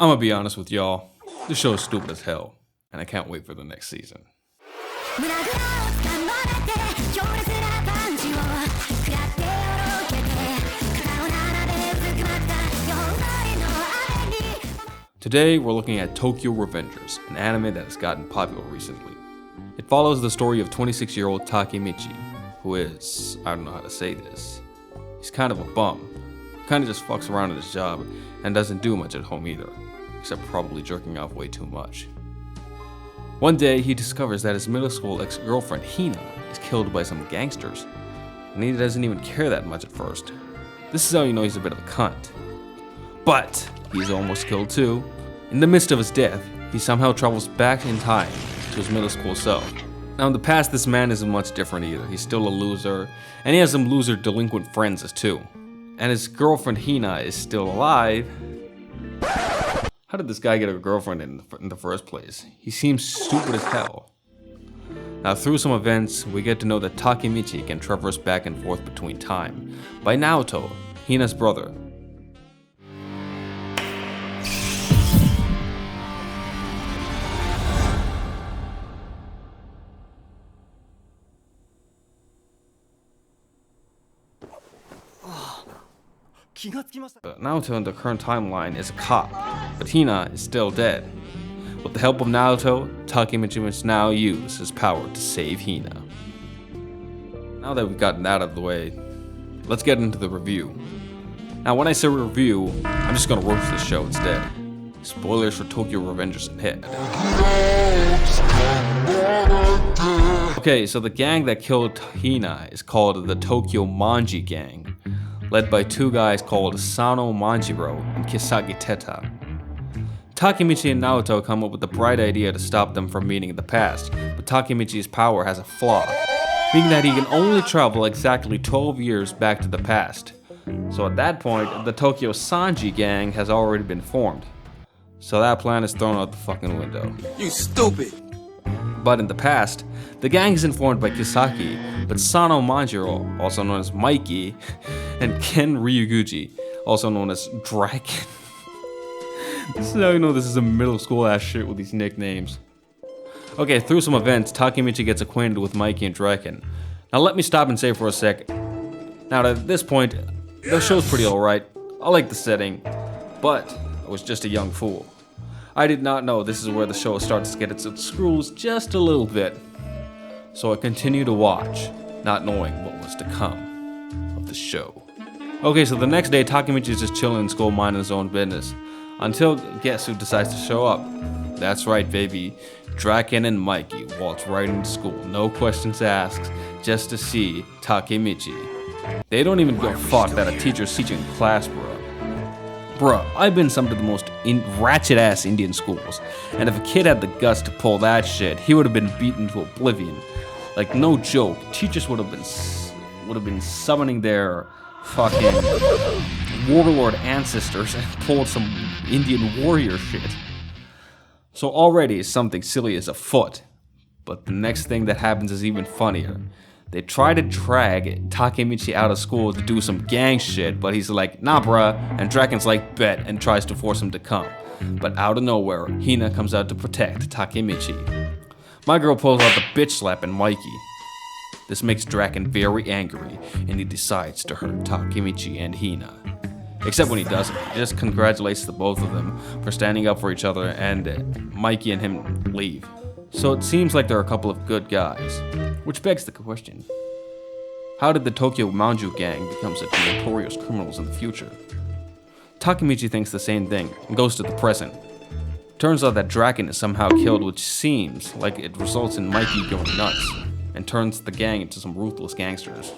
I'm gonna be honest with y'all, this show is stupid as hell, and I can't wait for the next season. Today we're looking at Tokyo Revengers, an anime that has gotten popular recently. It follows the story of 26-year-old Takemichi, who is, I don't know how to say this, he's kind of a bum. Kinda just fucks around at his job and doesn't do much at home either, except probably jerking off way too much. One day he discovers that his middle school ex-girlfriend Hina is killed by some gangsters, and he doesn't even care that much at first. This is how you know he's a bit of a cunt. But he's almost killed too. In the midst of his death, he somehow travels back in time to his middle school self. Now in the past, this man isn't much different either. He's still a loser, and he has some loser delinquent friends as too. And his girlfriend Hina is still alive. How did this guy get a girlfriend in the first place? He seems stupid as hell. Now through some events, we get to know that Takemichi can traverse back and forth between time by Naoto, Hina's brother. Naoto in the current timeline is a cop, but Hina is still dead. With the help of Naoto, Takemichi must now use his power to save Hina. Now that we've gotten that out of the way, let's get into the review. Now when I say review, I'm just gonna roast this show instead. Spoilers for Tokyo Revengers ahead. Okay, so the gang that killed Hina is called the Tokyo Manji Gang, led by two guys called Sano Manjiro and Kisakita. Takemichi and Naoto come up with the bright idea to stop them from meeting in the past, but Takemichi's power has a flaw, meaning that he can only travel exactly 12 years back to the past. So at that point, the Tokyo Sanji gang has already been formed. So that plan is thrown out the fucking window. You stupid! But in the past, the gang is informed by Kisaki, but Sano Manjiro, also known as Mikey, and Ken Ryuguchi, also known as Draken. This is how you know this is a middle school ass shit with these nicknames. Okay, through some events, Takemichi gets acquainted with Mikey and Draken. Now let me stop and say for a sec. Now at this point, the show's pretty alright. I like the setting, but I was just a young fool. I did not know this is where the show starts to get its screws just a little bit. So I continued to watch, not knowing what was to come of the show. Okay, so the next day Takemichi is just chilling in school minding his own business. Until guess who decides to show up? That's right baby, Draken and Mikey waltz right into school, no questions asked, just to see Takemichi. They don't even give a fuck that a teacher's teaching class, bro. Bruh, I've been some of the most ratchet-ass Indian schools, and if a kid had the guts to pull that shit, he would have been beaten to oblivion. Like, no joke, teachers would have been summoning their fucking warlord ancestors and pulled some Indian warrior shit. So already something silly is afoot, but the next thing that happens is even funnier. They try to drag Takemichi out of school to do some gang shit, but he's like, nah bruh, and Draken's like, bet, and tries to force him to come. But out of nowhere, Hina comes out to protect Takemichi. My girl pulls out the bitch slap in Mikey. This makes Draken very angry, and he decides to hurt Takemichi and Hina. Except when he doesn't, he just congratulates the both of them for standing up for each other, and Mikey and him leave. So it seems like they're a couple of good guys. Which begs the question, how did the Tokyo Manju gang become such notorious criminals in the future? Takemichi thinks the same thing and goes to the present. Turns out that Draken is somehow killed, which seems like it results in Mikey going nuts and turns the gang into some ruthless gangsters.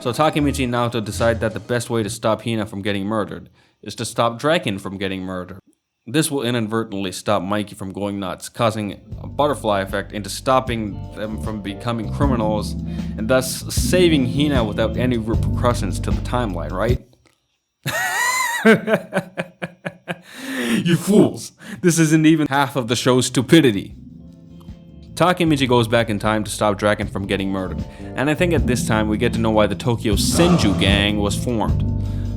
So Takemichi and Naoto decide that the best way to stop Hina from getting murdered is to stop Draken from getting murdered. This will inadvertently stop Mikey from going nuts, causing a butterfly effect into stopping them from becoming criminals, and thus saving Hina without any repercussions to the timeline, right? You fools! This isn't even half of the show's stupidity. Takemichi goes back in time to stop Draken from getting murdered, and I think at this time we get to know why the Tokyo Senju gang was formed.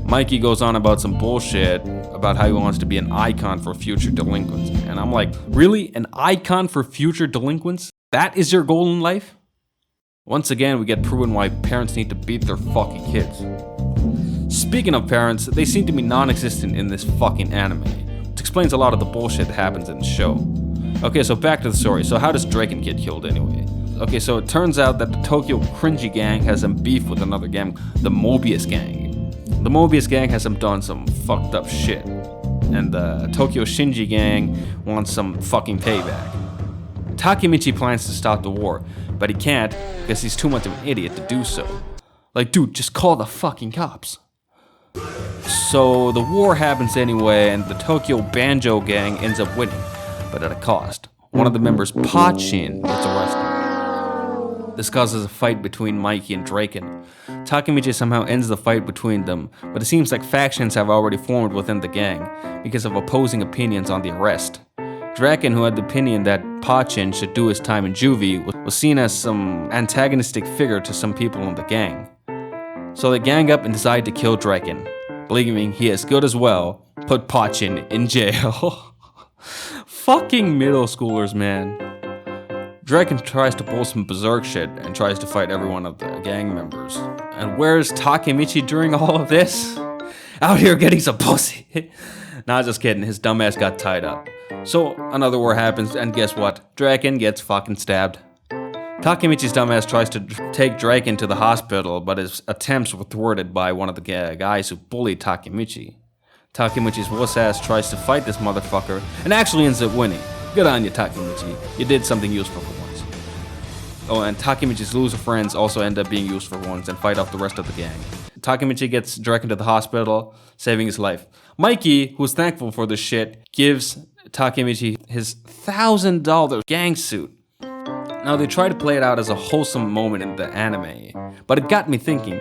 Mikey goes on about some bullshit about about how he wants to be an icon for future delinquents. And I'm like, really? An icon for future delinquents? That is your goal in life? Once again, we get proven why parents need to beat their fucking kids. Speaking of parents, they seem to be non-existent in this fucking anime, which explains a lot of the bullshit that happens in the show. Okay, so back to the story. So how does Draken get killed anyway? Okay, so it turns out that the Tokyo Cringy gang has some beef with another gang, the Mobius gang. The Mobius gang has done some fucked up shit, and the Tokyo Shinji gang wants some fucking payback. Takemichi plans to stop the war, but he can't because he's too much of an idiot to do so. Like, dude, just call the fucking cops. So the war happens anyway, and the Tokyo Banjo gang ends up winning, but at a cost. One of the members, Pachin, gets arrested. This causes a fight between Mikey and Draken. Takemichi somehow ends the fight between them, but it seems like factions have already formed within the gang because of opposing opinions on the arrest. Draken, who had the opinion that Pachin should do his time in juvie, was seen as some antagonistic figure to some people in the gang. So they gang up and decide to kill Draken, believing he is good as well, put Pachin in jail. Fucking middle schoolers, man. Draken tries to pull some berserk shit and tries to fight every one of the gang members. And where's Takemichi during all of this? Out here getting some pussy. Nah, just kidding, his dumbass got tied up. So another war happens, and guess what? Draken gets fucking stabbed. Takemichi's dumbass tries to take Draken to the hospital, but his attempts were thwarted by one of the guys who bullied Takemichi. Takemichi's wuss ass tries to fight this motherfucker, and actually ends up winning. Good on you, Takemichi. You did something useful for once. Oh, and Takemichi's loser friends also end up being used for once and fight off the rest of the gang. Takemichi gets Draken to the hospital, saving his life. Mikey, who's thankful for this shit, gives Takemichi his $1,000 gang suit. Now they try to play it out as a wholesome moment in the anime, but it got me thinking,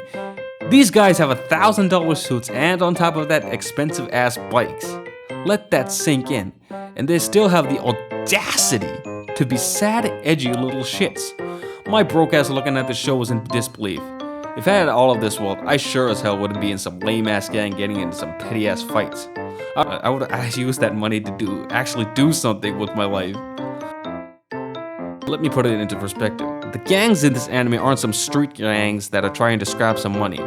these guys have $1,000 suits and on top of that expensive ass bikes. Let that sink in. And they still have the audacity to be sad, edgy little shits. My broke ass looking at the show was in disbelief. If I had all of this wealth, I sure as hell wouldn't be in some lame ass gang getting into some petty ass fights. I would use that money to actually do something with my life. Let me put it into perspective. The gangs in this anime aren't some street gangs that are trying to scrap some money.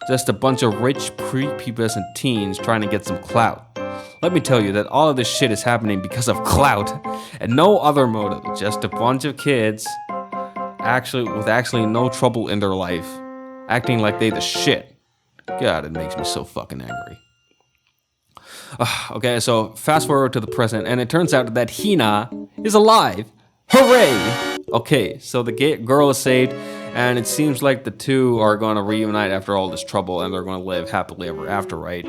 Just a bunch of rich, prepubescent teens trying to get some clout. Let me tell you that all of this shit is happening because of clout and no other motive. Just a bunch of kids with no trouble in their life, acting like they the shit. God, it makes me so fucking angry. Okay, so fast forward to the present, and it turns out that Hina is alive. Hooray! Okay, so the girl is saved, and it seems like the two are going to reunite after all this trouble, and they're going to live happily ever after, right?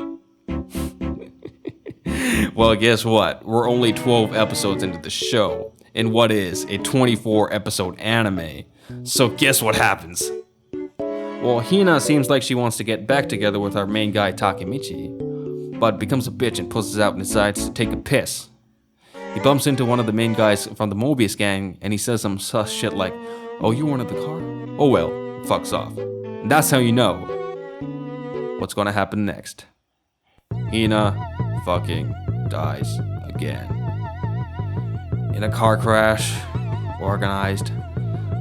Well, guess what? We're only 12 episodes into the show, in what is a 24-episode anime. So guess what happens? Well, Hina seems like she wants to get back together with our main guy, Takemichi, but becomes a bitch and pushes out and decides to take a piss. He bumps into one of the main guys from the Mobius gang, and he says some sus shit like, "Oh, you wanted the car? Oh well," fucks off. And that's how you know what's gonna happen next. Hina fucking dies again. In a car crash organized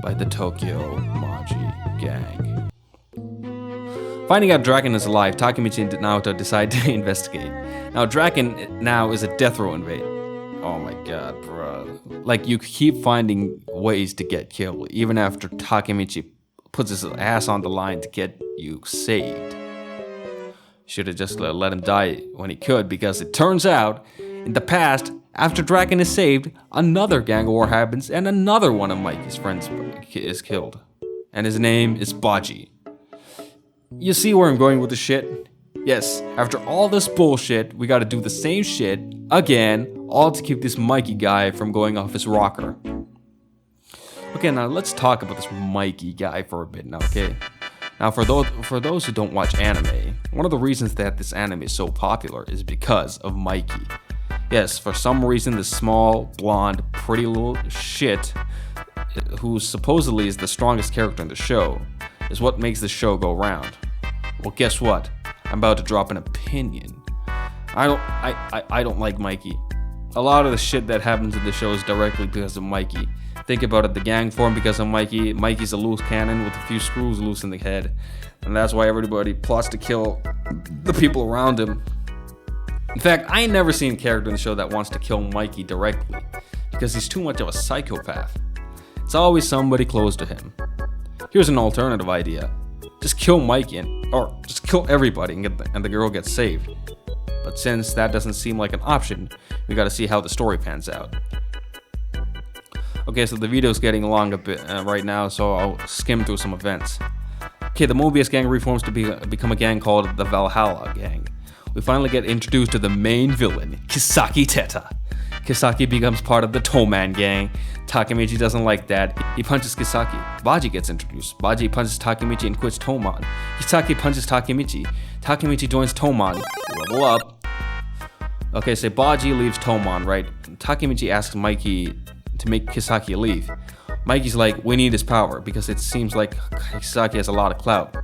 by the Tokyo Manji gang. Finding out Draken is alive, Takemichi and Naoto decide to investigate. Now Draken now is a death row inmate. Oh my god, bro. Like, you keep finding ways to get killed, even after Takemichi puts his ass on the line to get you saved. Should have just let him die when he could, because it turns out, in the past, after Draken is saved, another gang war happens and another one of Mikey's friends is killed. And his name is Baji. You see where I'm going with this shit? Yes, after all this bullshit, we gotta do the same shit again, all to keep this Mikey guy from going off his rocker. Okay, now let's talk about this Mikey guy for a bit now, okay? Now, for those who don't watch anime, one of the reasons that this anime is so popular is because of Mikey. Yes, for some reason, this small, blonde, pretty little shit, who supposedly is the strongest character in the show, is what makes the show go round. Well, guess what? I'm about to drop an opinion. I don't like Mikey. A lot of the shit that happens in the show is directly because of Mikey. Think about it, the gang formed because of Mikey. Mikey's a loose cannon with a few screws loose in the head. And that's why everybody plots to kill the people around him. In fact, I ain't never seen a character in the show that wants to kill Mikey directly, because he's too much of a psychopath. It's always somebody close to him. Here's an alternative idea. Just kill Mikey, or just kill everybody and the girl gets saved. But since that doesn't seem like an option, we gotta see how the story pans out. Okay, so the video's getting along a bit right now, so I'll skim through some events. Okay, the Mobius gang reforms to become a gang called the Valhalla Gang. We finally get introduced to the main villain, Kisakita. Kisaki becomes part of the Toman gang. Takemichi doesn't like that. He punches Kisaki. Baji gets introduced. Baji punches Takemichi and quits Toman. Kisaki punches Takemichi. Takemichi joins Toman. Level up. Okay, so Baji leaves Toman, right? Takemichi asks Mikey to make Kisaki leave. Mikey's like, we need his power because it seems like Kisaki has a lot of clout.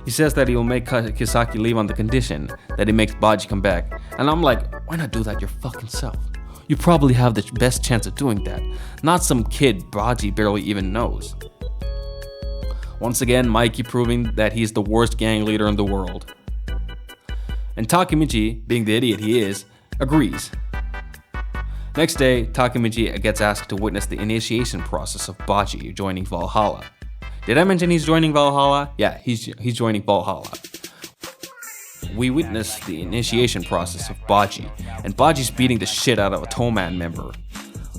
He says that he will make Kisaki leave on the condition that he makes Baji come back. And I'm like, why not do that your fucking self? You probably have the best chance of doing that, not some kid Baji barely even knows. Once again, Mikey proving that he's the worst gang leader in the world. And Takemichi, being the idiot he is, agrees. Next day, Takemichi gets asked to witness the initiation process of Baji joining Valhalla. Did I mention he's joining Valhalla? Yeah, he's joining Valhalla. We witness the initiation process of Baji, and Baji's beating the shit out of a Toman member.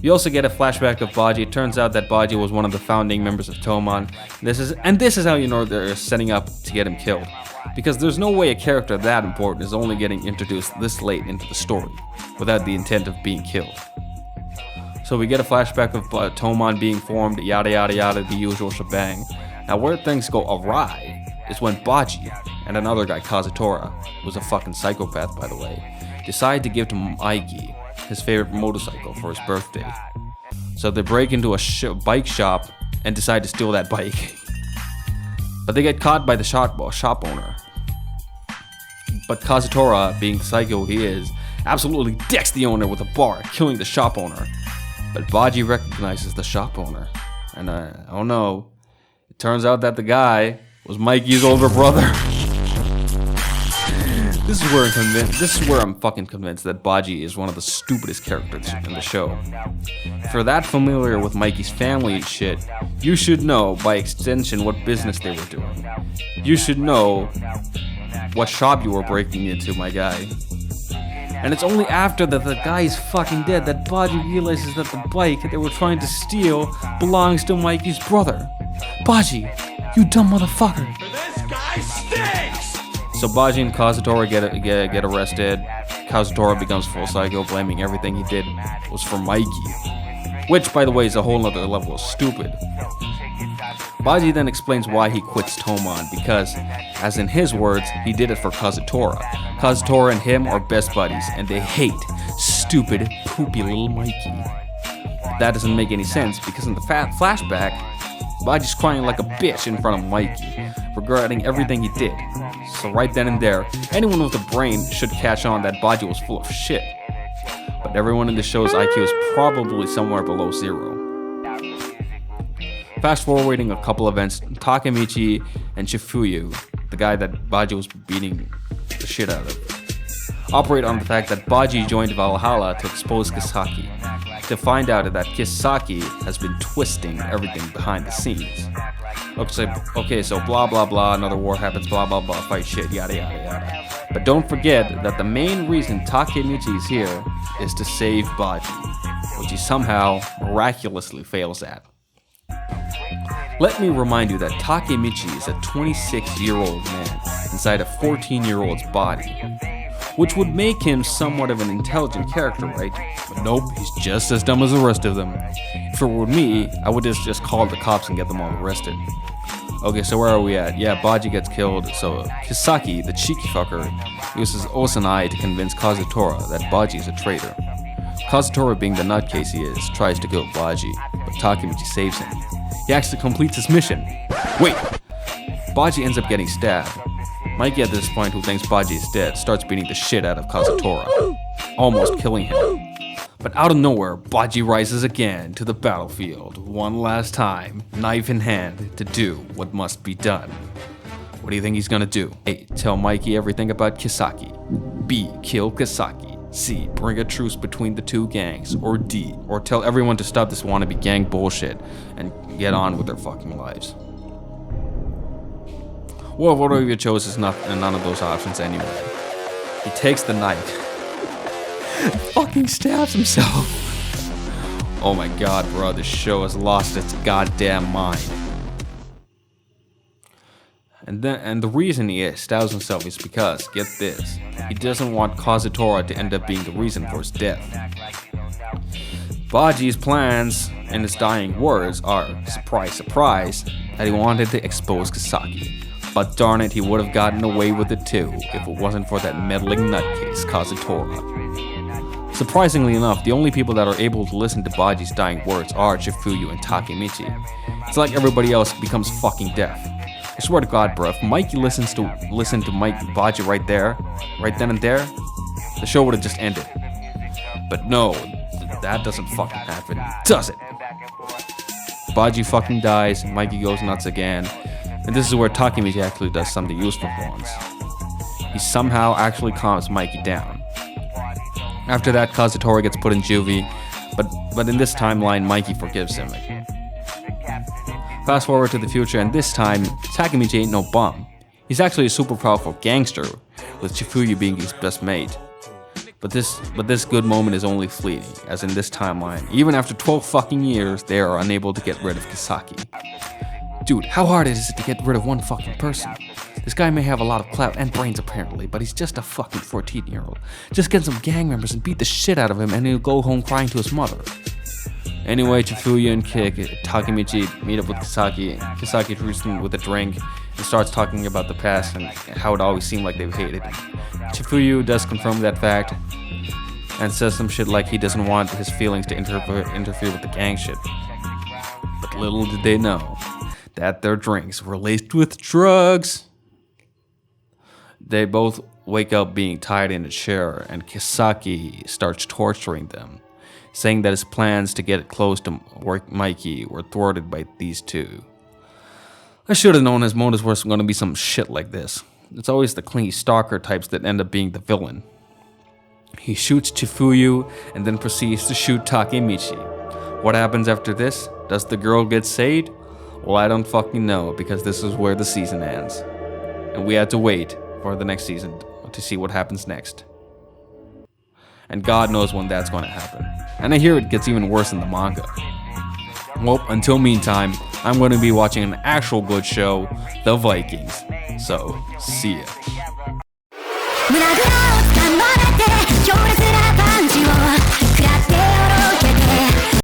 We also get a flashback of Baji. It turns out that Baji was one of the founding members of Toman. This is how you know they're setting up to get him killed. Because there's no way a character that important is only getting introduced this late into the story, without the intent of being killed. So we get a flashback of Toman being formed, yada yada yada, the usual shebang. Now where things go awry is when Baji and another guy, Kazutora, who's a fucking psychopath by the way, decide to give to Mikey his favorite motorcycle for his birthday. So they break into a bike shop and decide to steal that bike. But they get caught by the shop owner. But Kazutora, being the psycho he is, absolutely decks the owner with a bar, killing the shop owner. But Baji recognizes the shop owner. And oh no, it turns out that the guy was Mikey's older brother. This is where I'm fucking convinced that Baji is one of the stupidest characters in the show. If you're that familiar with Mikey's family and shit, you should know, by extension, what business they were doing. You should know what shop you were breaking into, my guy. And it's only after that the guy is fucking dead that Baji realizes that the bike they were trying to steal belongs to Mikey's brother. Baji, you dumb motherfucker. This guy stinks! So Baji and Kazutora get arrested. Kazutora becomes full psycho, blaming everything he did was for Mikey. Which, by the way, is a whole nother level of stupid. Baji then explains why he quits Toman, because, as in his words, he did it for Kazutora. Kazutora and him are best buddies, and they hate stupid, poopy little Mikey. But that doesn't make any sense, because in the flashback, Baji's crying like a bitch in front of Mikey, regretting everything he did. So right then and there, anyone with a brain should catch on that Baji was full of shit. But everyone in the show's IQ is probably somewhere below 0. Fast forwarding a couple events, Takemichi and Shifuyu, the guy that Baji was beating the shit out of, operate on the fact that Baji joined Valhalla to expose Kisaki, to find out that Kisaki has been twisting everything behind the scenes. Okay, so blah blah blah, another war happens, blah blah blah, fight shit, yada yada yada. But don't forget that the main reason Takemichi is here is to save Baji, which he somehow miraculously fails at. Let me remind you that Takemichi is a 26-year-old man inside a 14-year-old's body, which would make him somewhat of an intelligent character, right? But nope, he's just as dumb as the rest of them. If it were me, I would just call the cops and get them all arrested. Okay, so where are we at? Yeah, Baji gets killed, so Kisaki, the cheeky fucker, uses Osanai to convince Kazutora that Baji is a traitor. Kazutora, being the nutcase he is, tries to kill Baji, but Takemichi saves him. He actually completes his mission. Wait! Baji ends up getting stabbed. Mikey at this point, who thinks Baji is dead, starts beating the shit out of Kazutora, almost killing him. But out of nowhere, Baji rises again to the battlefield, one last time, knife in hand, to do what must be done. What do you think he's gonna do? A. Tell Mikey everything about Kisaki. B. Kill Kisaki. C. Bring a truce between the two gangs. Or D. Or tell everyone to stop this wannabe gang bullshit and get on with their fucking lives. Well, whatever you chose is none of those options anyway. He takes the knife. Fucking stabs himself. Oh my god, bro, this show has lost its goddamn mind. And the reason he stabs himself is because, get this, he doesn't want Kazutora to end up being the reason for his death. Baji's plans in his dying words are, surprise, surprise, that he wanted to expose Kisaki. But darn it, he would have gotten away with it too, if it wasn't for that meddling nutcase, Kazutora. Surprisingly enough, the only people that are able to listen to Baji's dying words are Chifuyu and Takemichi. It's like everybody else becomes fucking deaf. I swear to God, bro, if Mikey listened to Baji right then and there, the show would have just ended. But no, that doesn't fucking happen, does it? Baji fucking dies, Mikey goes nuts again, and this is where Takemichi actually does something useful for once. He somehow actually calms Mikey down. After that, Kazutora gets put in juvie, but in this timeline, Mikey forgives him. Fast forward to the future, and this time, Takemichi ain't no bum. He's actually a super powerful gangster, with Chifuyu being his best mate. But this good moment is only fleeting, as in this timeline, even after 12 fucking years, they are unable to get rid of Kisaki. Dude, how hard is it to get rid of one fucking person? This guy may have a lot of clout and brains apparently, but he's just a fucking 14-year-old. Just get some gang members and beat the shit out of him and he'll go home crying to his mother. Anyway, Chifuyu and Takemichi meet up with Kisaki. Kisaki treats him with a drink and starts talking about the past and how it always seemed like they hated him. Chifuyu does confirm that fact and says some shit like he doesn't want his feelings to interfere with the gang shit. But little did they know that their drinks were laced with drugs. They both wake up being tied in a chair, and Kisaki starts torturing them, saying that his plans to get close to Mikey were thwarted by these two. I should have known his motives were going to be some shit like this. It's always the clingy stalker types that end up being the villain. He shoots Chifuyu and then proceeds to shoot Takemichi. What happens after this? Does the girl get saved? Well, I don't fucking know, because this is where the season ends. And we had to wait for the next season to see what happens next. And God knows when that's going to happen. And I hear it gets even worse in the manga. Well, until meantime, I'm going to be watching an actual good show, The Vikings. So, see ya.